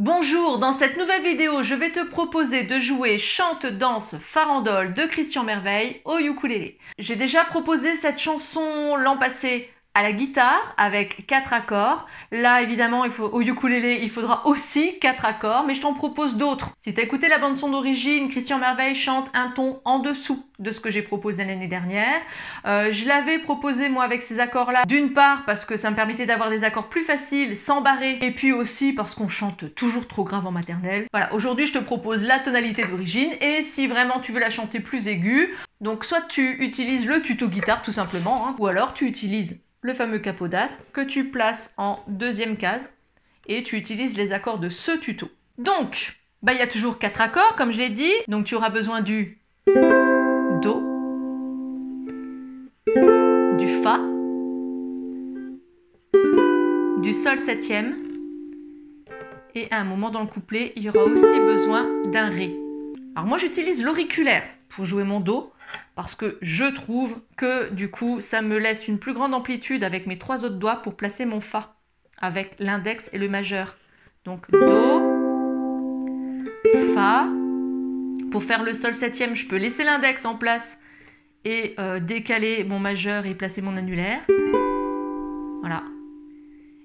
Bonjour, dans cette nouvelle vidéo, je vais te proposer de jouer Chante, danse, farandole de Christian Merveille au ukulélé. J'ai déjà proposé cette chanson l'an passé à la guitare avec 4 accords. Là, évidemment, au ukulélé, il faudra aussi 4 accords, mais je t'en propose d'autres. Si tu as écouté la bande-son d'origine, Christian Merveille chante un ton en dessous de ce que j'ai proposé l'année dernière. Je l'avais proposé, moi, avec ces accords-là, d'une part parce que ça me permettait d'avoir des accords plus faciles, sans barrer, et puis aussi parce qu'on chante toujours trop grave en maternelle. Voilà, aujourd'hui, je te propose la tonalité d'origine, et si vraiment tu veux la chanter plus aiguë, donc soit tu utilises le tuto guitare, tout simplement, hein, ou alors tu utilises le fameux capot d'astre que tu places en deuxième case et tu utilises les accords de ce tuto. Donc, il y a toujours 4 accords comme je l'ai dit, donc tu auras besoin du Do, du Fa, du Sol septième et à un moment dans le couplet, il y aura aussi besoin d'un Ré. Alors moi j'utilise l'auriculaire pour jouer mon Do, parce que je trouve que du coup ça me laisse une plus grande amplitude avec mes 3 autres doigts pour placer mon Fa avec l'index et le majeur. Donc Do, Fa. Pour faire le Sol septième, je peux laisser l'index en place et décaler mon majeur et placer mon annulaire. Voilà.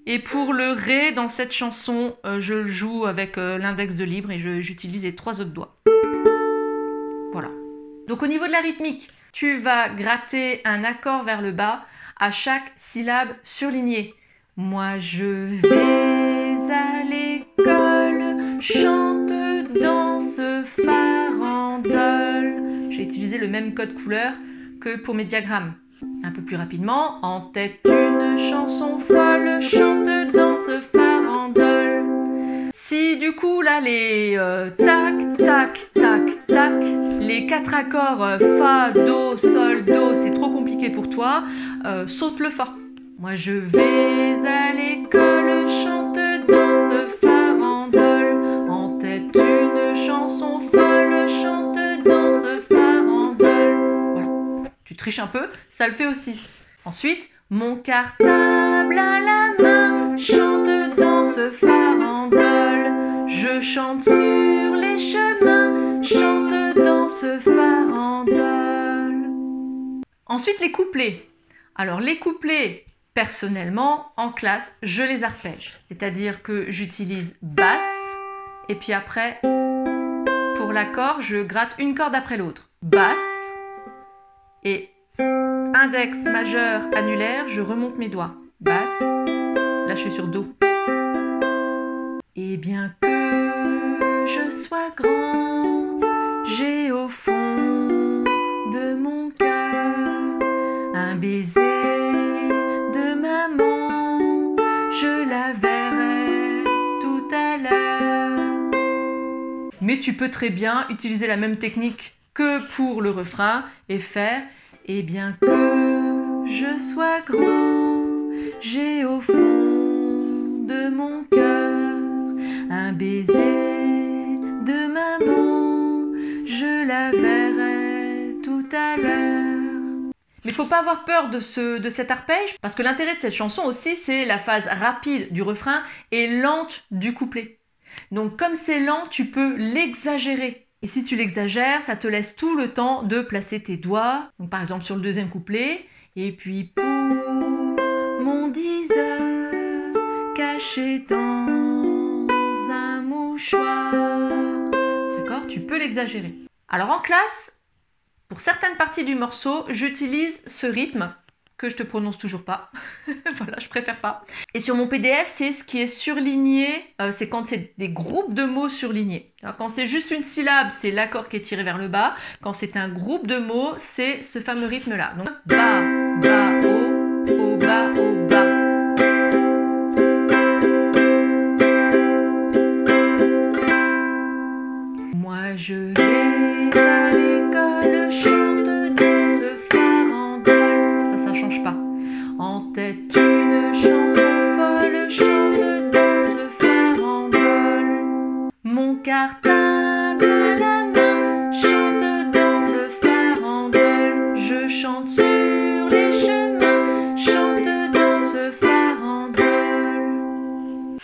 Et pour le Ré, dans cette chanson, je le joue avec l'index de libre et j'utilise les 3 autres doigts. Voilà. Donc au niveau de la rythmique, tu vas gratter un accord vers le bas à chaque syllabe surlignée. Moi je vais à l'école, chante, danse, farandole. J'ai utilisé le même code couleur que pour mes diagrammes. Un peu plus rapidement, en tête une chanson folle, chante, danse, farandole. Si du coup là les tac, tac, tac, tac, les 4 accords Fa, Do, Sol, Do, c'est trop compliqué pour toi, saute le Fa. Moi je vais à l'école, chante, danse, farandole, en tête une chanson folle, chante, danse, farandole. Voilà, tu triches un peu, ça le fait aussi. Ensuite, mon cartable à la main, chante, danse, farandole, je chante sur les chemins, chante, danse, farandole. Ensuite, les couplets. Alors, les couplets, personnellement, en classe, je les arpège. C'est-à-dire que j'utilise basse, et puis après, pour l'accord, je gratte une corde après l'autre. Basse, et index, majeur, annulaire, je remonte mes doigts. Basse, là je suis sur Do. Et bien que je sois grand, j'ai au fond de mon cœur un baiser de maman, je la verrai tout à l'heure. Mais tu peux très bien utiliser la même technique que pour le refrain et faire et bien que je sois grand, j'ai au fond de mon cœur un baiser de maman, je la verrai tout à l'heure. Mais il ne faut pas avoir peur de cet arpège, parce que l'intérêt de cette chanson aussi, c'est la phase rapide du refrain et lente du couplet. Donc comme c'est lent, tu peux l'exagérer. Et si tu l'exagères, ça te laisse tout le temps de placer tes doigts. Donc par exemple sur le deuxième couplet. Et puis pour mon 10 heures caché dans un mouchoir. D'accord? Tu peux l'exagérer. Alors en classe, pour certaines parties du morceau, j'utilise ce rythme que je te prononce toujours pas. Voilà, je préfère pas. Et sur mon PDF, c'est ce qui est surligné, c'est quand c'est des groupes de mots surlignés. Alors, quand c'est juste une syllabe, c'est l'accord qui est tiré vers le bas. Quand c'est un groupe de mots, c'est ce fameux rythme-là. Donc, bas, bas, haut, bas, haut, bas. Moi, je vais à l'école, chante, danse, farandole. Ça change pas. En tête une chanson folle, chante, danse, farandole. Mon cartable à la main, chante, danse, farandole. Je chante sur les chemins, chante, danse, farandole.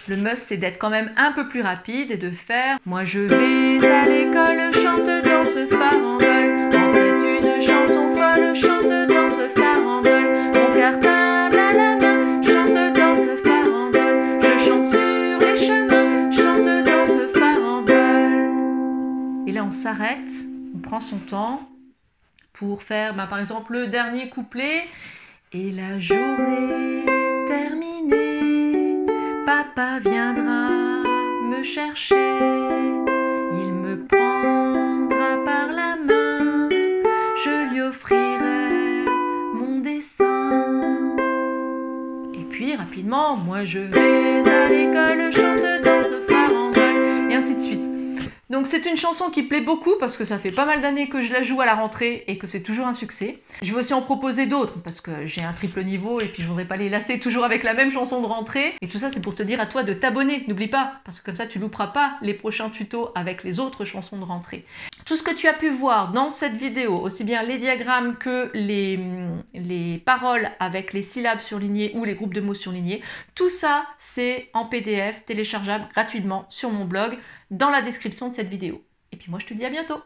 Le must, c'est d'être quand même un peu plus rapide et de faire « Moi je vais à l'école, chante dans ce farandole. En tête une chanson folle, chante dans ce farandole. Mon cartable à la main, chante dans ce farandole. Je chante sur les chemins, chante dans ce farandole. » Et là on s'arrête, on prend son temps pour faire par exemple le dernier couplet. Et la journée terminée, papa viendra me chercher. Il me prendra par la main, je lui offrirai mon dessin. Et puis rapidement, moi je vais à l'école, chante dans ce farandole, et ainsi de suite. Donc c'est une chanson qui plaît beaucoup parce que ça fait pas mal d'années que je la joue à la rentrée et que c'est toujours un succès. Je vais aussi en proposer d'autres parce que j'ai un triple niveau et puis je voudrais pas les lasser toujours avec la même chanson de rentrée. Et tout ça c'est pour te dire à toi de t'abonner, n'oublie pas, parce que comme ça tu louperas pas les prochains tutos avec les autres chansons de rentrée. Tout ce que tu as pu voir dans cette vidéo, aussi bien les diagrammes que les paroles avec les syllabes surlignées ou les groupes de mots surlignés, tout ça c'est en PDF téléchargeable gratuitement sur mon blog dans la description de cette vidéo. Et puis moi je te dis à bientôt.